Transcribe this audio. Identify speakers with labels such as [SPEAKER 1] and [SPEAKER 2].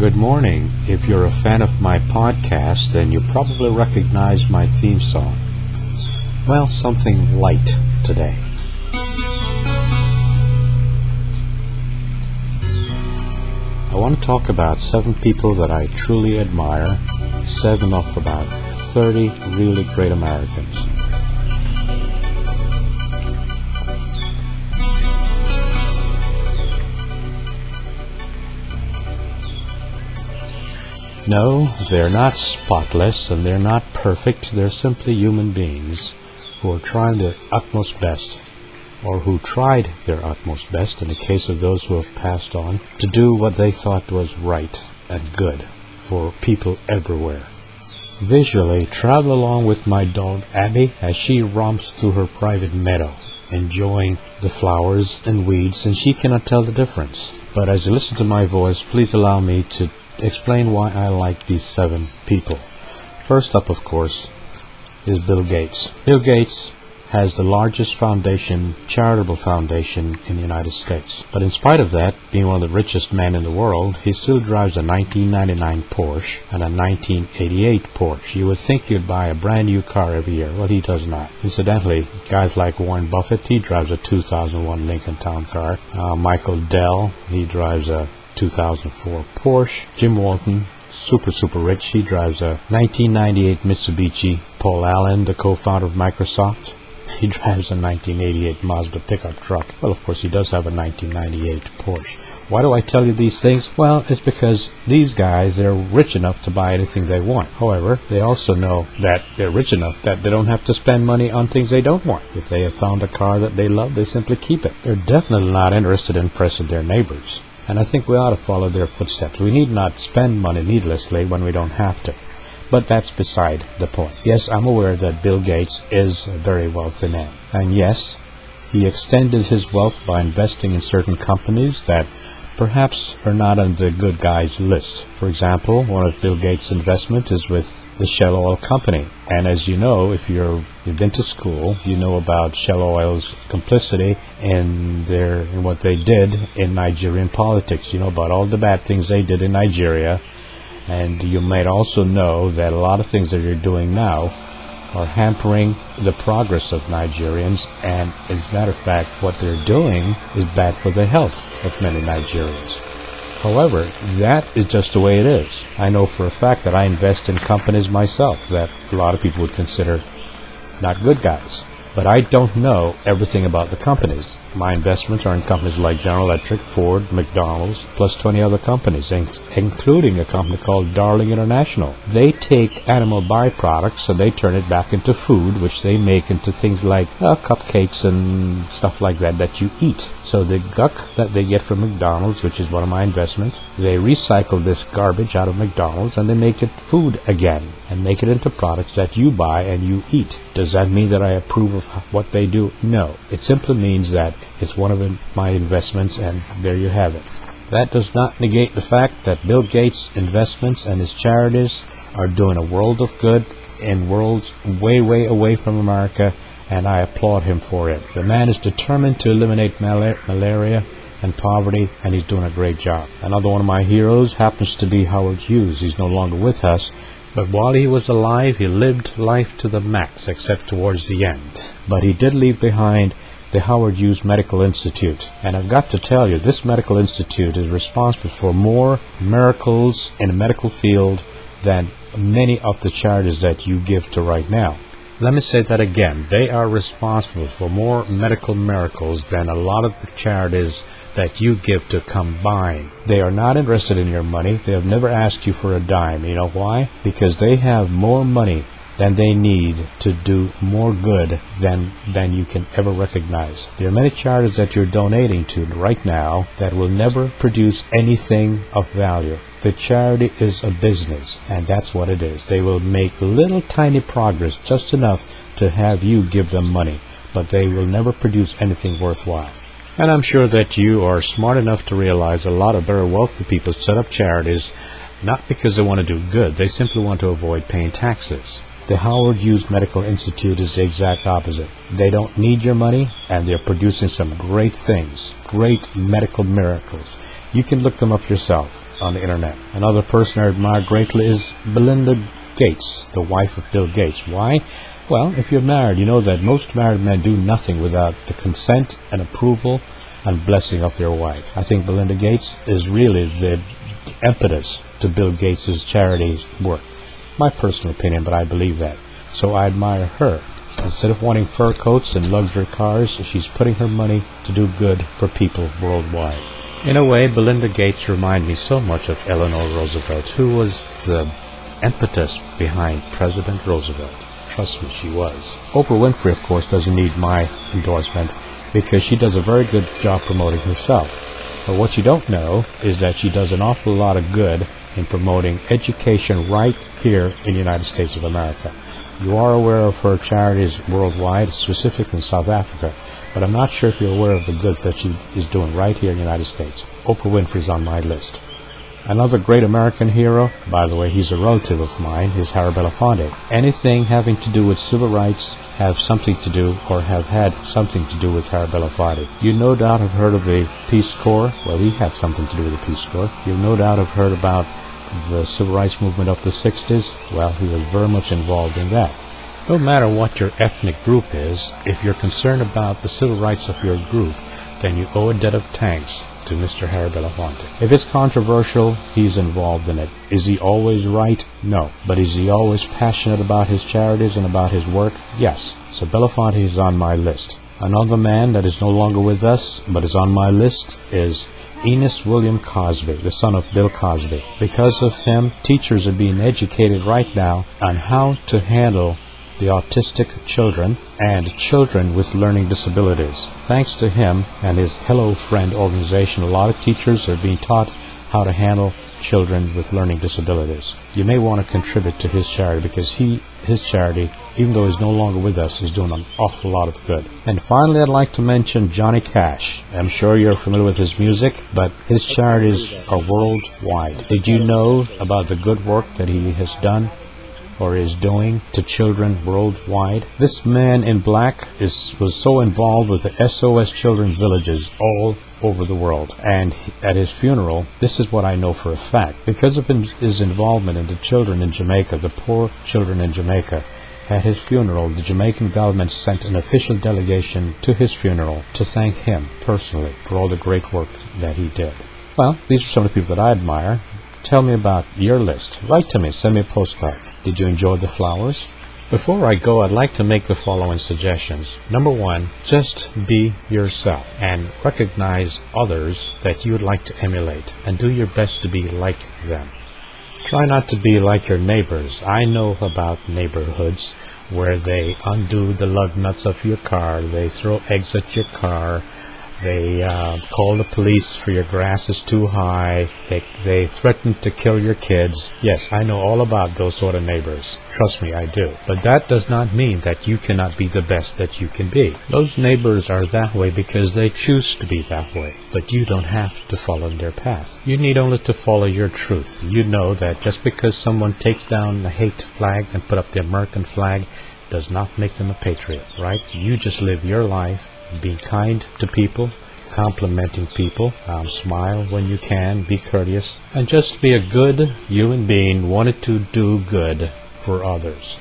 [SPEAKER 1] Good morning. If you're a fan of my podcast, then you probably recognize my theme song. Well, something light today. I want to talk about 7 people that I truly admire, 7 of about 30 really great Americans. No, they're not spotless and they're not perfect. They're simply human beings who are trying their utmost best, or who tried their utmost best in the case of those who have passed on, to do what they thought was right and good for people everywhere. Visually, travel along with my dog Abby as she romps through her private meadow, enjoying the flowers and weeds, and she cannot tell the difference. But as you listen to my voice, please allow me to explain why I like these 7 people. First up, of course, is Bill Gates. Bill Gates has the largest charitable foundation in the United States. But in spite of that, being one of the richest men in the world, he still drives a 1999 Porsche and a 1988 Porsche. You would think he'd buy a brand new car every year. Well, he does not. Incidentally, guys like Warren Buffett, he drives a 2001 Lincoln Town Car. Michael Dell, he drives a 2004 Porsche. Jim Walton, super rich, he drives a 1998 Mitsubishi. Paul Allen, the co-founder of Microsoft, he drives a 1988 Mazda pickup truck. Well, of course, he does have a 1998 Porsche. Why do I tell you these things? Well, it's because these guys, they're rich enough to buy anything they want. However, they also know that they're rich enough that they don't have to spend money on things they don't want. If they have found a car that they love, they simply keep it. They're definitely not interested in impressing their neighbors. And I think we ought to follow their footsteps. We need not spend money needlessly when we don't have to. But that's beside the point. Yes, I'm aware that Bill Gates is a very wealthy man. And yes, he extended his wealth by investing in certain companies that perhaps are not on the good guys list. For example, one of Bill Gates' investments is with the Shell Oil Company. And as you know, if you've been to school, you know about Shell Oil's complicity in what they did in Nigerian politics. You know about all the bad things they did in Nigeria. And you might also know that a lot of things that you're doing now are hampering the progress of Nigerians, and as a matter of fact, what they're doing is bad for the health of many Nigerians. However, that is just the way it is. I know for a fact that I invest in companies myself that a lot of people would consider not good guys. But I don't know everything about the companies. My investments are in companies like General Electric, Ford, McDonald's, plus 20 other companies, including a company called Darling International. They take animal byproducts and they turn it back into food, which they make into things like cupcakes and stuff like that you eat. So the guck that they get from McDonald's, which is one of my investments, they recycle this garbage out of McDonald's and they make it food again and make it into products that you buy and you eat. Does that mean that I approve of what they do? No. It simply means that it's one of my investments, and there you have it. That does not negate the fact that Bill Gates' investments and his charities are doing a world of good in worlds way away from America, and I applaud him for it. The man is determined to eliminate malaria and poverty, and he's doing a great job. Another one of my heroes happens to be Howard Hughes. He's no longer with us, but while he was alive, he lived life to the max, except towards the end. But he did leave behind the Howard Hughes Medical Institute. And I've got to tell you, this medical institute is responsible for more miracles in the medical field than many of the charities that you give to right now. Let me say that again. They are responsible for more medical miracles than a lot of the charities that you give to combine. They are not interested in your money. They have never asked you for a dime. You know why? Because they have more money than they need to do more good than you can ever recognize. There are many charities that you're donating to right now that will never produce anything of value. The charity is a business, and that's what it is. They will make little tiny progress, just enough to have you give them money, but they will never produce anything worthwhile. And I'm sure that you are smart enough to realize a lot of very wealthy people set up charities not because they want to do good. They simply want to avoid paying taxes. The Howard Hughes Medical Institute is the exact opposite. They don't need your money, and they're producing some great things, great medical miracles. You can look them up yourself on the internet. Another person I admire greatly is Melinda Gates, the wife of Bill Gates. Why? Well, if you're married, you know that most married men do nothing without the consent and approval and blessing of their wife. I think Melinda Gates is really the impetus to Bill Gates' charity work. My personal opinion, but I believe that. So I admire her. Instead of wanting fur coats and luxury cars, she's putting her money to do good for people worldwide. In a way, Melinda Gates reminds me so much of Eleanor Roosevelt, who was the impetus behind President Roosevelt. Trust me, she was. Oprah Winfrey, of course, doesn't need my endorsement because she does a very good job promoting herself. But what you don't know is that she does an awful lot of good in promoting education right here in the United States of America. You are aware of her charities worldwide, specifically in South Africa, but I'm not sure if you're aware of the good that she is doing right here in the United States. Oprah Winfrey's on my list. Another great American hero, by the way, he's a relative of mine, is Harry Belafonte. Anything having to do with civil rights have something to do or have had something to do with Harry Belafonte. You no doubt have heard of the Peace Corps. Well, he had something to do with the Peace Corps. You no doubt have heard about the civil rights movement of the 60s. Well, he was very much involved in that. No matter what your ethnic group is, if you're concerned about the civil rights of your group, then you owe a debt of thanks to Mr. Harry Belafonte. If it's controversial, he's involved in it. Is he always right? No. But is he always passionate about his charities and about his work? Yes. So Belafonte is on my list. Another man that is no longer with us, but is on my list, is Enos William Cosby, the son of Bill Cosby. Because of him, teachers are being educated right now on how to handle the autistic children and children with learning disabilities. Thanks to him and his Hello Friend organization, a lot of teachers are being taught how to handle children with learning disabilities. You may want to contribute to his charity because his charity, even though he's no longer with us, is doing an awful lot of good. And finally, I'd like to mention Johnny Cash. I'm sure you're familiar with his music, but his charities are worldwide. Did you know about the good work that he has done or is doing to children worldwide? This man in black was so involved with the SOS Children villages all over the world. And at his funeral, this is what I know for a fact. Because of his involvement in the children in Jamaica, the poor children in Jamaica, at his funeral, the Jamaican government sent an official delegation to his funeral to thank him personally for all the great work that he did. Well, these are some of the people that I admire. Tell me about your list. Write to me. Send me a postcard. Did you enjoy the flowers? Before I go, I'd like to make the following suggestions. Number one, just be yourself and recognize others that you would like to emulate and do your best to be like them. Try not to be like your neighbors. I know about neighborhoods where they undo the lug nuts of your car, they throw eggs at your car, they call the police for your grass is too high. They threaten to kill your kids. Yes, I know all about those sort of neighbors. Trust me, I do. But that does not mean that you cannot be the best that you can be. Those neighbors are that way because they choose to be that way. But you don't have to follow their path. You need only to follow your truth. You know that just because someone takes down the hate flag and put up the American flag does not make them a patriot, right? You just live your life. Be kind to people, complimenting people, smile when you can, be courteous, and just be a good human being wanting to do good for others.